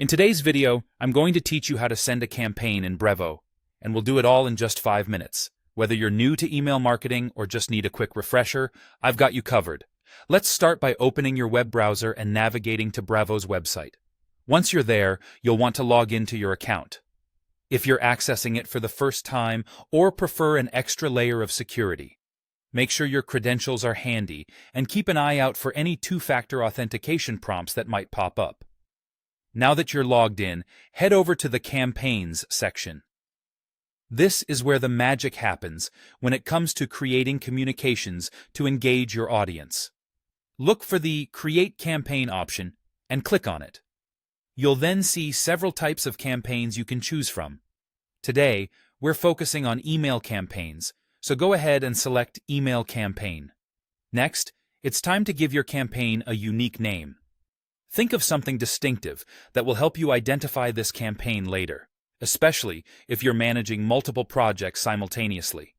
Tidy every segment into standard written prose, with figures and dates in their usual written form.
In today's video, I'm going to teach you how to send a campaign in Brevo, and we'll do it all in just 5 minutes. Whether you're new to email marketing or just need a quick refresher, I've got you covered. Let's start by opening your web browser and navigating to Brevo's website. Once you're there, you'll want to log into your account. If you're accessing it for the first time or prefer an extra layer of security, make sure your credentials are handy and keep an eye out for any two-factor authentication prompts that might pop up. Now that you're logged in, head over to the Campaigns section. This is where the magic happens when it comes to creating communications to engage your audience. Look for the Create Campaign option and click on it. You'll then see several types of campaigns you can choose from. Today, we're focusing on email campaigns, so go ahead and select Email Campaign. Next, it's time to give your campaign a unique name. Think of something distinctive that will help you identify this campaign later, especially if you're managing multiple projects simultaneously.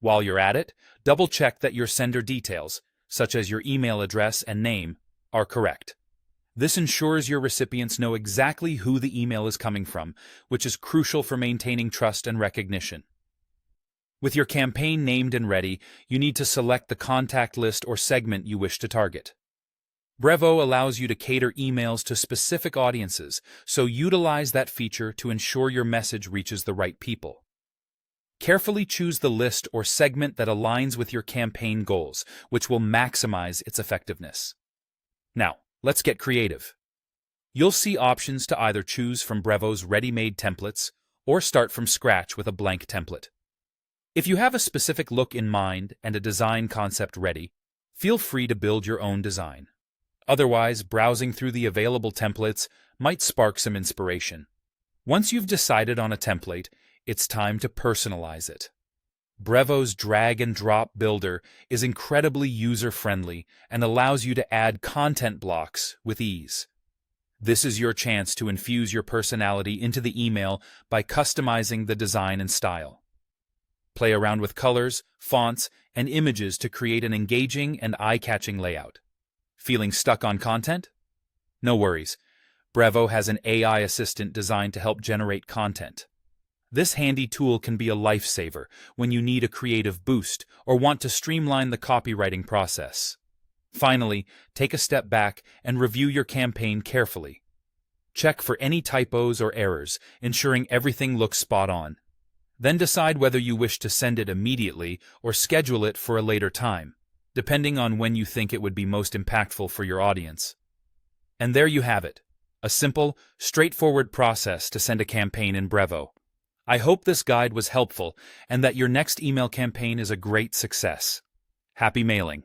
While you're at it, double-check that your sender details, such as your email address and name, are correct. This ensures your recipients know exactly who the email is coming from, which is crucial for maintaining trust and recognition. With your campaign named and ready, you need to select the contact list or segment you wish to target. Brevo allows you to cater emails to specific audiences, so utilize that feature to ensure your message reaches the right people. Carefully choose the list or segment that aligns with your campaign goals, which will maximize its effectiveness. Now, let's get creative. You'll see options to either choose from Brevo's ready-made templates or start from scratch with a blank template. If you have a specific look in mind and a design concept ready, feel free to build your own design. Otherwise, browsing through the available templates might spark some inspiration. Once you've decided on a template, it's time to personalize it. Brevo's drag-and-drop builder is incredibly user-friendly and allows you to add content blocks with ease. This is your chance to infuse your personality into the email by customizing the design and style. Play around with colors, fonts, and images to create an engaging and eye-catching layout. Feeling stuck on content? No worries. Brevo has an AI assistant designed to help generate content. This handy tool can be a lifesaver when you need a creative boost or want to streamline the copywriting process. Finally, take a step back and review your campaign carefully. Check for any typos or errors, ensuring everything looks spot on. Then decide whether you wish to send it immediately or schedule it for a later time, depending on when you think it would be most impactful for your audience. And there you have it, a simple, straightforward process to send a campaign in Brevo. I hope this guide was helpful and that your next email campaign is a great success. Happy mailing!